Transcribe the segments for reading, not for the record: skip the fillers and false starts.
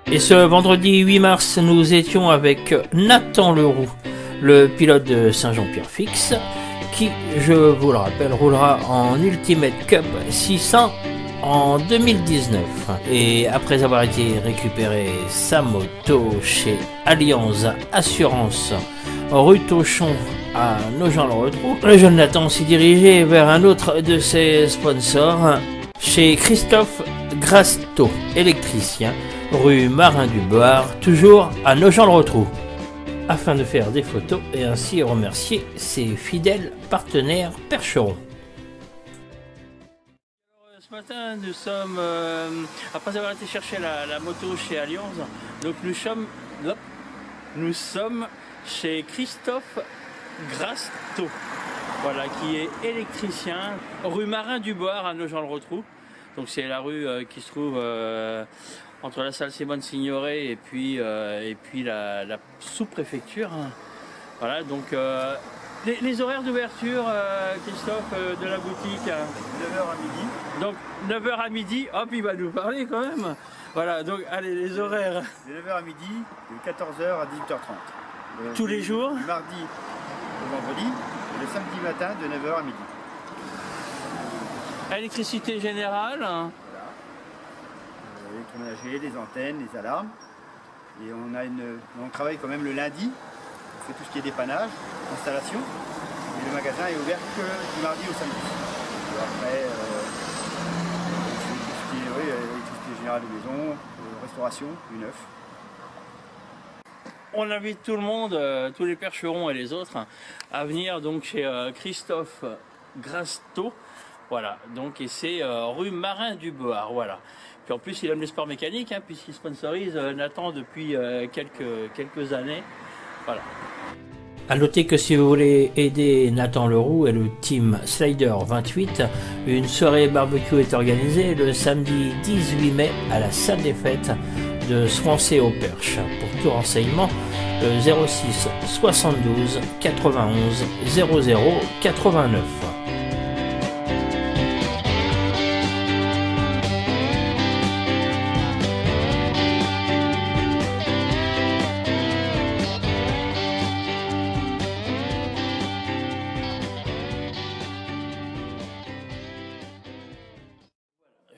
Et ce vendredi 8 mars, nous étions avec Nathan Leroux, le pilote de Saint-Jean-Pierre-Fix, qui, je vous le rappelle, roulera en Ultimate Cup 600 en 2019. Et après avoir été récupéré sa moto chez Allianz Assurance, rue Tauchon à Nogent-le-Rotrou, le jeune Nathan s'est dirigé vers un autre de ses sponsors, chez Christophe Grasto, électricien, rue Marin-du-Boire, toujours à Nogent-le-Rotrou, afin de faire des photos et ainsi remercier ses fidèles partenaires percherons. Ce matin, nous sommes, après avoir été chercher la moto chez Allianz, donc nous sommes chez Christophe Grasto, voilà, qui est électricien, rue Marin-du-Boire à Nogent-le-Rotrou. Donc c'est la rue qui se trouve entre la salle Simone Signoret et puis la sous-préfecture. Voilà, donc les horaires d'ouverture, Christophe, de la boutique, 9h à midi. Donc 9h à midi, hop, il va nous parler quand même. Voilà, donc allez, les horaires. De 9h à midi, de 14h à 18h30. Tous les jours. Du mardi au vendredi, et le samedi matin de 9h à midi. Électricité générale. Voilà. Électroménager, les antennes, les alarmes. Et on travaille quand même le lundi. On fait tout ce qui est dépannage, installation. Et le magasin est ouvert que du mardi au samedi. Et après, tout ce qui est électricité générale de maison, restauration, du neuf. On invite tout le monde, tous les percherons et les autres, à venir donc chez Christophe Grasto. Voilà, donc et c'est rue Marin-du-Boire, voilà. Puis en plus il aime les sports mécaniques, hein, puisqu'il sponsorise Nathan depuis quelques années. Voilà. A noter que si vous voulez aider Nathan Leroux et le team Slider 28, une soirée barbecue est organisée le samedi 18 mai à la salle des fêtes de Swansea au Perche. Pour tout renseignement, le 06 72 91 00 89.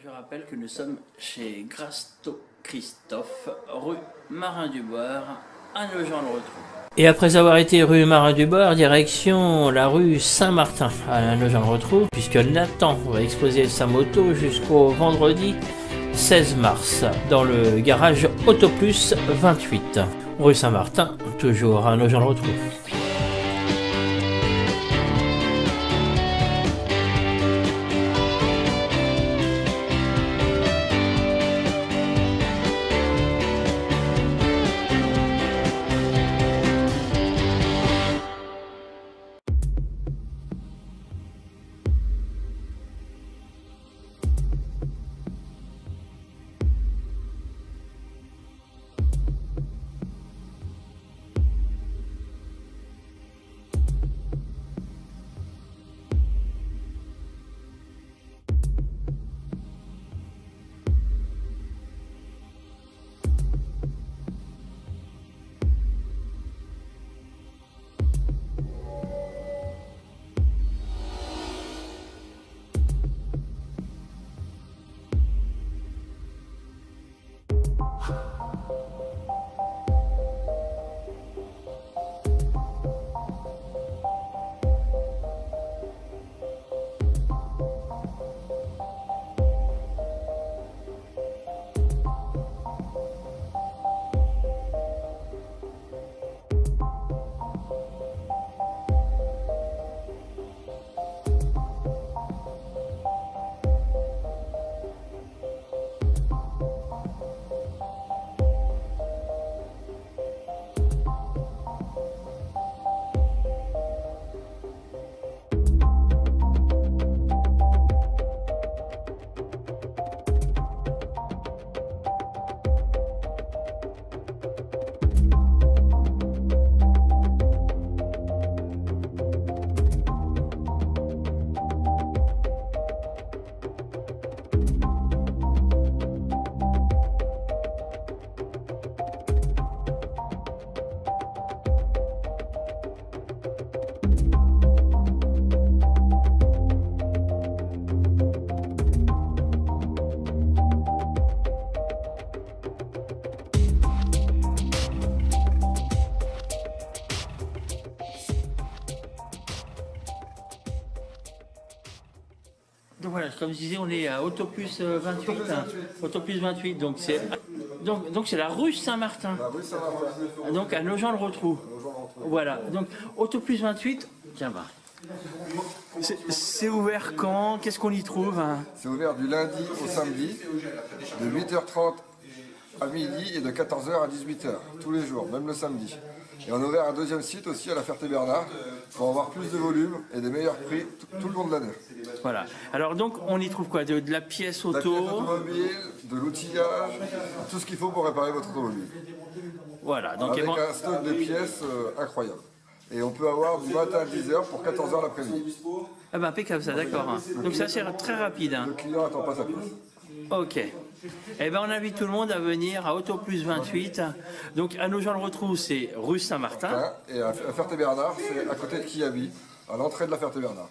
Je rappelle que nous sommes chez Grasto Christophe, rue Marin-du-Boire, à Nogent-le-Rotrou. Et après avoir été rue Marin-du-Boire, direction la rue Saint-Martin, à Nogent-le-Rotrou, puisque Nathan va exposer sa moto jusqu'au vendredi 16 mars, dans le garage Autoplus 28, rue Saint-Martin, toujours à Nogent-le-Rotrou. Donc voilà, comme je disais, on est à Autoplus 28. Autoplus 28, donc c'est la rue Saint-Martin. La rue Saint-Martin. Donc à Nogent-le-Rotrou. Voilà, donc Autoplus 28, tiens bah. C'est ouvert quand? Qu'est-ce qu'on y trouve? C'est ouvert du lundi au samedi, de 8h30 à midi et de 14h à 18h, tous les jours, même le samedi. Et on a ouvert un deuxième site aussi à la Ferté-Bernard pour avoir plus de volume et des meilleurs prix tout le long de l'année. Voilà. Alors donc on y trouve quoi? De la pièce auto, de la pièce automobile, de l'outillage, tout ce qu'il faut pour réparer votre automobile. Voilà. Donc avec un stock de pièces incroyable. Et on peut avoir du matin à 10h pour 14h l'après-midi. Ah ben impeccable ça, d'accord. Donc ça c'est très rapide. Le client n'attend pas sa pièce. Ok. Eh ben on invite tout le monde à venir à Autoplus 28. Donc à Nogent-le-Rotrou, c'est rue Saint-Martin. Et à Ferté-Bernard, c'est à côté de Kiabi, à l'entrée de la Ferté-Bernard.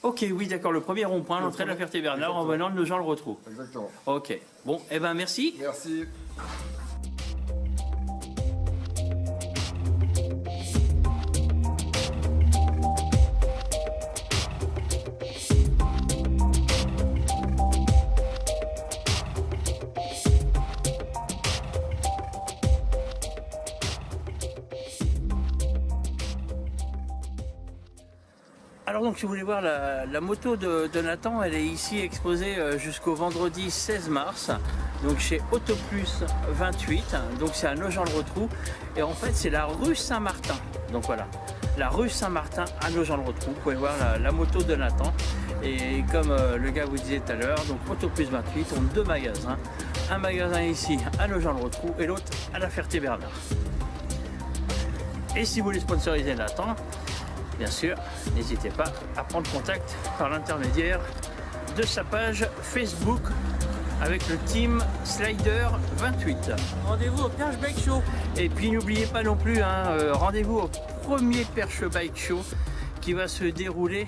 Ok, oui, d'accord, le premier rond-point, l'entrée de la Ferté-Bernard en venant de Nogent-le-Rotrou. Exactement. Ok. Bon, eh ben merci. Merci. Alors donc si vous voulez voir la moto de Nathan, elle est ici exposée jusqu'au vendredi 16 mars, donc chez Autoplus 28, donc c'est à Nogent-le-Rotrou, et en fait c'est la rue Saint-Martin, donc voilà, la rue Saint-Martin à Nogent-le-Rotrou, vous pouvez voir la moto de Nathan, et comme le gars vous disait tout à l'heure, donc Autoplus 28 ont deux magasins, un magasin ici à Nogent-le-Rotrou et l'autre à la Ferté-Bernard. Et si vous voulez sponsoriser Nathan, bien sûr, n'hésitez pas à prendre contact par l'intermédiaire de sa page Facebook avec le team Slider 28. Rendez-vous au Perche Bike Show. Et puis n'oubliez pas non plus, rendez-vous au premier Perche Bike Show qui va se dérouler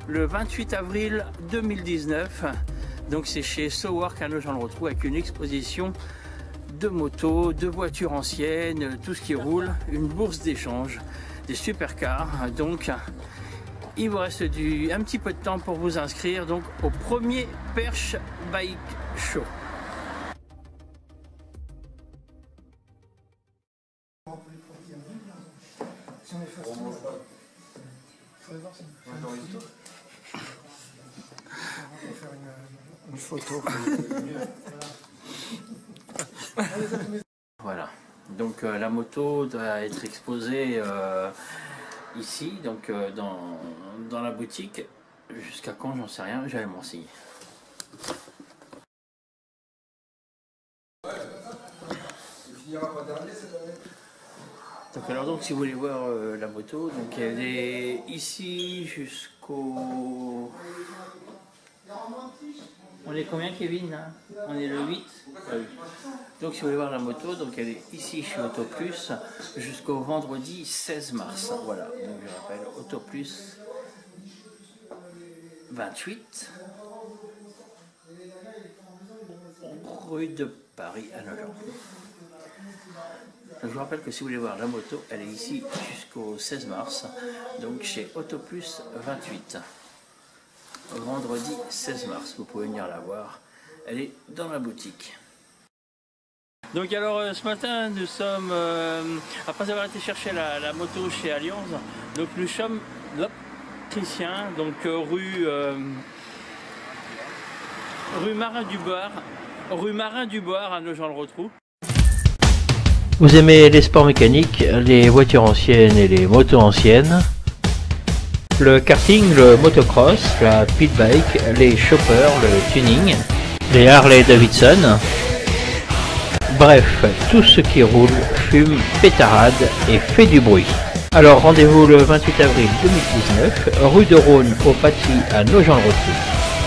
le 28 avril 2019. Donc c'est chez SoWork à Nogent-le-Rotrou avec une exposition de motos, de voitures anciennes, tout ce qui roule, une bourse d'échange, des supercars. Donc il vous reste un petit peu de temps pour vous inscrire donc au premier Perche Bike Show. Une photo. Voilà, donc la moto doit être exposée ici, donc dans la boutique. Jusqu'à quand, j'en sais rien, j'avais mon signe. Donc alors donc si vous voulez voir la moto, donc elle est ici jusqu'au... On est combien, Kevin là? On est le 8. Donc si vous voulez voir la moto, donc elle est ici chez Autoplus jusqu'au vendredi 16 mars. Voilà, donc je rappelle Autoplus 28 rue de Paris à Nogent. Je vous rappelle que si vous voulez voir la moto, elle est ici jusqu'au 16 mars, donc chez Autoplus 28. Vendredi 16 mars, vous pouvez venir la voir, elle est dans la boutique. Donc alors ce matin nous sommes, après avoir été chercher la moto chez Allianz, donc nous sommes Christian, donc rue Marin du Boire à Nogent-le-Rotrou. Vous aimez les sports mécaniques, les voitures anciennes et les motos anciennes, le karting, le motocross, la pit bike, les choppers, le tuning, les Harley Davidson, bref, tout ce qui roule, fume, pétarade et fait du bruit. Alors rendez-vous le 28 avril 2019, rue de Rhône au Paty à Nogent-le-Rotrou.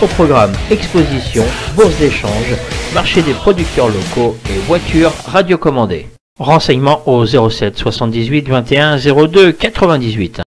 Au programme exposition, bourse d'échange, marché des producteurs locaux et voitures radiocommandées. Renseignements au 07 78 21 02 98.